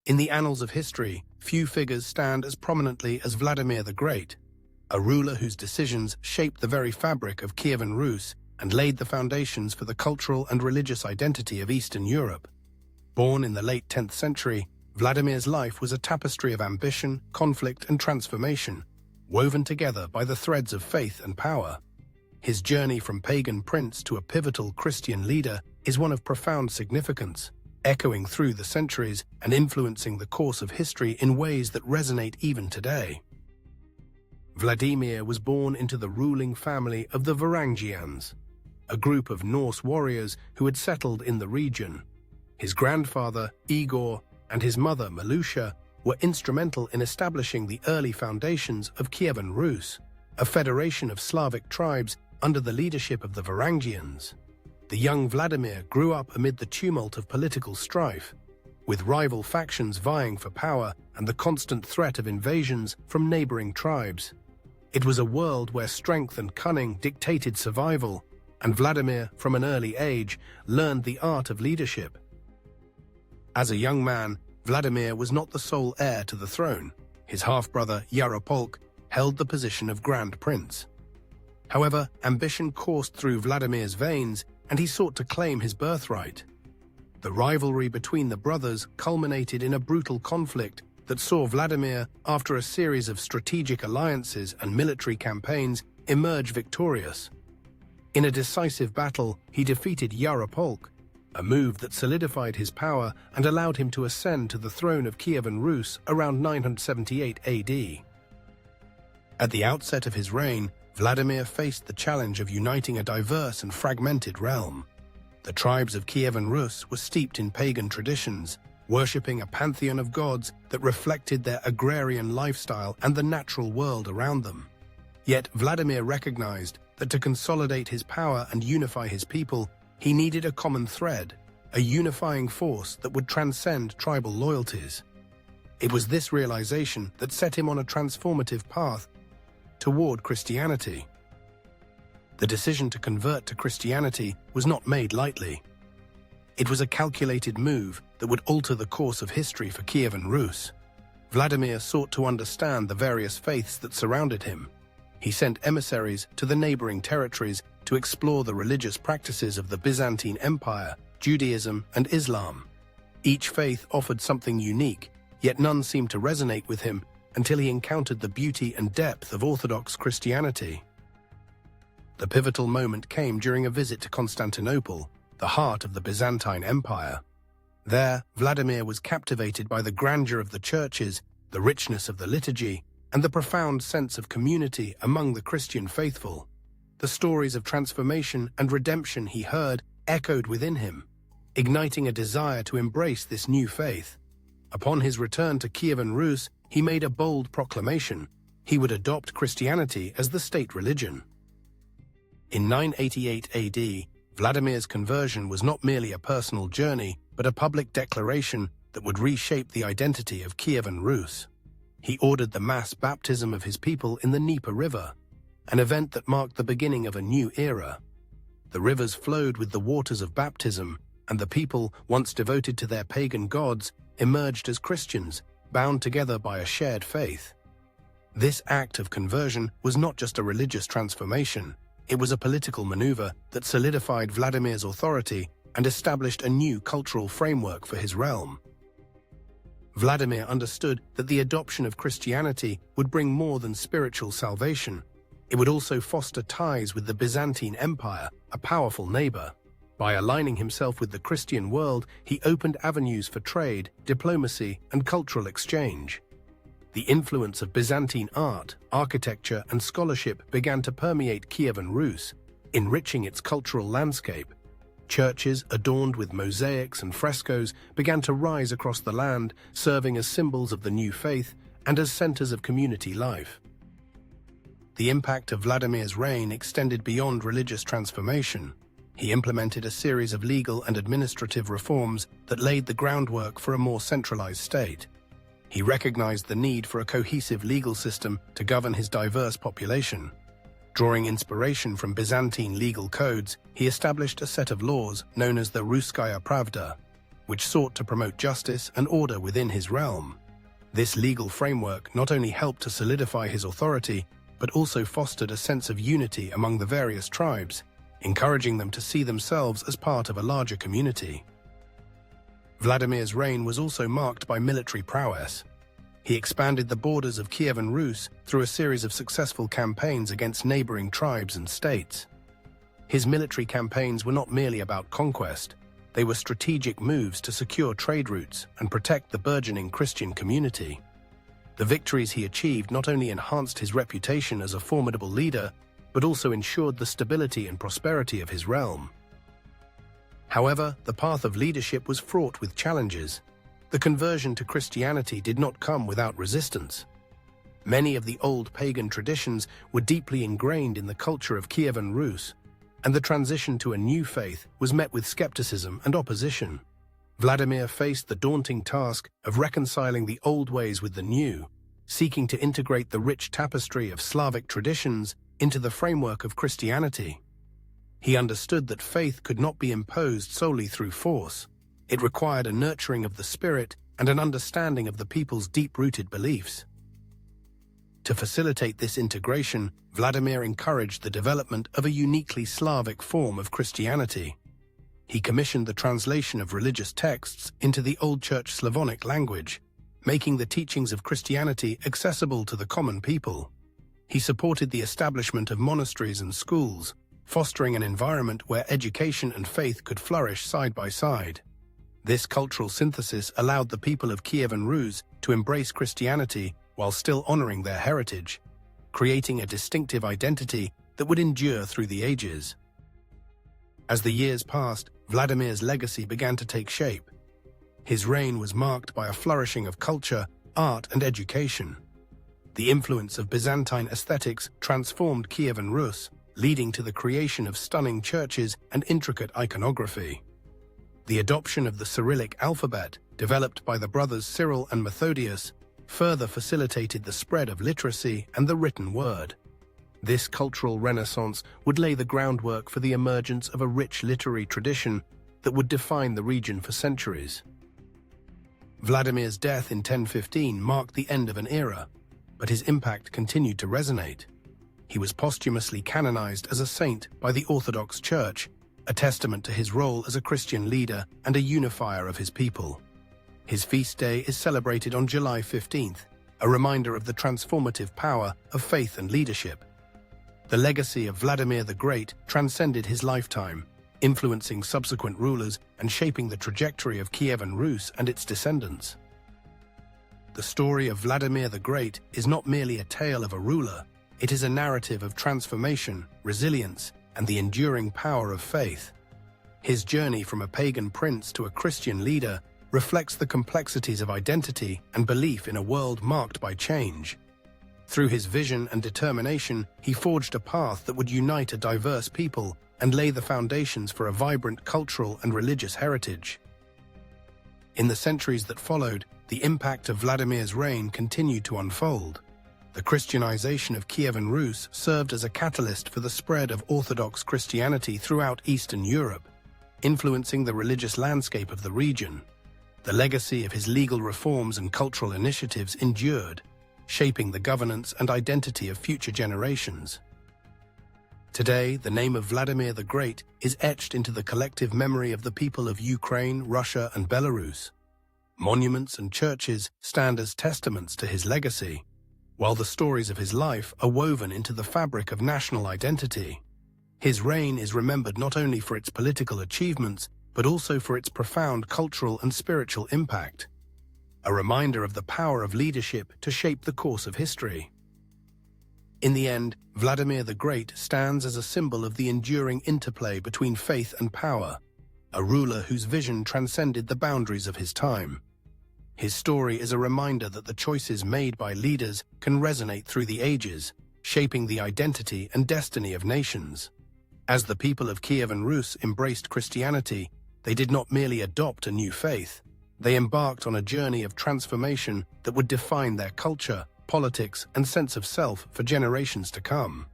In the annals of history, few figures stand as prominently as Vladimir the Great, a ruler whose decisions shaped the very fabric of Kievan Rus and laid the foundations for the cultural and religious identity of Eastern Europe. Born in the late 10th century, Vladimir's life was a tapestry of ambition, conflict, and transformation, woven together by the threads of faith and power. His journey from pagan prince to a pivotal Christian leader is one of profound significance, echoing through the centuries and influencing the course of history in ways that resonate even today. Vladimir was born into the ruling family of the Varangians, a group of Norse warriors who had settled in the region. His grandfather, Igor, and his mother, Malusha, were instrumental in establishing the early foundations of Kievan Rus, a federation of Slavic tribes under the leadership of the Varangians. The young Vladimir grew up amid the tumult of political strife, with rival factions vying for power and the constant threat of invasions from neighboring tribes. It was a world where strength and cunning dictated survival, and Vladimir, from an early age, learned the art of leadership. As a young man, Vladimir was not the sole heir to the throne. His half-brother, Yaropolk, held the position of Grand Prince. However, ambition coursed through Vladimir's veins, and he sought to claim his birthright. The rivalry between the brothers culminated in a brutal conflict that saw Vladimir, after a series of strategic alliances and military campaigns, emerge victorious. In a decisive battle, he defeated Yaropolk, a move that solidified his power and allowed him to ascend to the throne of Kievan Rus around 978 AD. At the outset of his reign, Vladimir faced the challenge of uniting a diverse and fragmented realm. The tribes of Kievan Rus were steeped in pagan traditions, worshipping a pantheon of gods that reflected their agrarian lifestyle and the natural world around them. Yet Vladimir recognized that to consolidate his power and unify his people, he needed a common thread, a unifying force that would transcend tribal loyalties. It was this realization that set him on a transformative path toward Christianity. The decision to convert to Christianity was not made lightly. It was a calculated move that would alter the course of history for Kievan Rus. Vladimir sought to understand the various faiths that surrounded him. He sent emissaries to the neighboring territories to explore the religious practices of the Byzantine Empire, Judaism, and Islam. Each faith offered something unique, yet none seemed to resonate with him until he encountered the beauty and depth of Orthodox Christianity. The pivotal moment came during a visit to Constantinople, the heart of the Byzantine Empire. There, Vladimir was captivated by the grandeur of the churches, the richness of the liturgy, and the profound sense of community among the Christian faithful. The stories of transformation and redemption he heard echoed within him, igniting a desire to embrace this new faith. Upon his return to Kievan Rus, he made a bold proclamation. He would adopt Christianity as the state religion. In 988 AD, Vladimir's conversion was not merely a personal journey, but a public declaration that would reshape the identity of Kievan Rus. He ordered the mass baptism of his people in the Dnieper River, an event that marked the beginning of a new era. The rivers flowed with the waters of baptism, and the people, once devoted to their pagan gods, emerged as Christians, bound together by a shared faith. This act of conversion was not just a religious transformation, it was a political maneuver that solidified Vladimir's authority and established a new cultural framework for his realm. Vladimir understood that the adoption of Christianity would bring more than spiritual salvation. It would also foster ties with the Byzantine Empire, a powerful neighbor. By aligning himself with the Christian world, he opened avenues for trade, diplomacy, and cultural exchange. The influence of Byzantine art, architecture, and scholarship began to permeate Kievan Rus, enriching its cultural landscape. Churches adorned with mosaics and frescoes began to rise across the land, serving as symbols of the new faith and as centers of community life. The impact of Vladimir's reign extended beyond religious transformation. He implemented a series of legal and administrative reforms that laid the groundwork for a more centralized state. He recognized the need for a cohesive legal system to govern his diverse population. Drawing inspiration from Byzantine legal codes, he established a set of laws known as the Russkaya Pravda. which sought to promote justice and order within his realm. This legal framework not only helped to solidify his authority, but also fostered a sense of unity among the various tribes, encouraging them to see themselves as part of a larger community. Vladimir's reign was also marked by military prowess. He expanded the borders of Kievan Rus through a series of successful campaigns against neighboring tribes and states. His military campaigns were not merely about conquest, they were strategic moves to secure trade routes and protect the burgeoning Christian community. The victories he achieved not only enhanced his reputation as a formidable leader, but also ensured the stability and prosperity of his realm. However, the path of leadership was fraught with challenges. The conversion to Christianity did not come without resistance. Many of the old pagan traditions were deeply ingrained in the culture of Kievan Rus, and the transition to a new faith was met with skepticism and opposition. Vladimir faced the daunting task of reconciling the old ways with the new, seeking to integrate the rich tapestry of Slavic traditions into the framework of Christianity. He understood that faith could not be imposed solely through force. It required a nurturing of the spirit and an understanding of the people's deep-rooted beliefs. To facilitate this integration, Vladimir encouraged the development of a uniquely Slavic form of Christianity. He commissioned the translation of religious texts into the Old Church Slavonic language, making the teachings of Christianity accessible to the common people. He supported the establishment of monasteries and schools, fostering an environment where education and faith could flourish side by side. This cultural synthesis allowed the people of Kievan Rus to embrace Christianity while still honoring their heritage, creating a distinctive identity that would endure through the ages. As the years passed, Vladimir's legacy began to take shape. His reign was marked by a flourishing of culture, art, and education. The influence of Byzantine aesthetics transformed Kievan Rus, leading to the creation of stunning churches and intricate iconography. The adoption of the Cyrillic alphabet, developed by the brothers Cyril and Methodius, further facilitated the spread of literacy and the written word. This cultural renaissance would lay the groundwork for the emergence of a rich literary tradition that would define the region for centuries. Vladimir's death in 1015 marked the end of an era, but his impact continued to resonate. He was posthumously canonized as a saint by the Orthodox Church, a testament to his role as a Christian leader and a unifier of his people. His feast day is celebrated on July 15th, a reminder of the transformative power of faith and leadership. The legacy of Vladimir the Great transcended his lifetime, influencing subsequent rulers and shaping the trajectory of Kievan Rus and its descendants. The story of Vladimir the Great is not merely a tale of a ruler, it is a narrative of transformation, resilience, and the enduring power of faith. His journey from a pagan prince to a Christian leader reflects the complexities of identity and belief in a world marked by change. Through his vision and determination, he forged a path that would unite a diverse people and lay the foundations for a vibrant cultural and religious heritage. In the centuries that followed, the impact of Vladimir's reign continued to unfold. The Christianization of Kievan Rus served as a catalyst for the spread of Orthodox Christianity throughout Eastern Europe, influencing the religious landscape of the region. The legacy of his legal reforms and cultural initiatives endured, shaping the governance and identity of future generations. Today, the name of Vladimir the Great is etched into the collective memory of the people of Ukraine, Russia, and Belarus. Monuments and churches stand as testaments to his legacy, while the stories of his life are woven into the fabric of national identity. His reign is remembered not only for its political achievements, but also for its profound cultural and spiritual impact, a reminder of the power of leadership to shape the course of history. In the end, Vladimir the Great stands as a symbol of the enduring interplay between faith and power, a ruler whose vision transcended the boundaries of his time. His story is a reminder that the choices made by leaders can resonate through the ages, shaping the identity and destiny of nations. As the people of Kievan Rus embraced Christianity, they did not merely adopt a new faith, they embarked on a journey of transformation that would define their culture, politics, and sense of self for generations to come.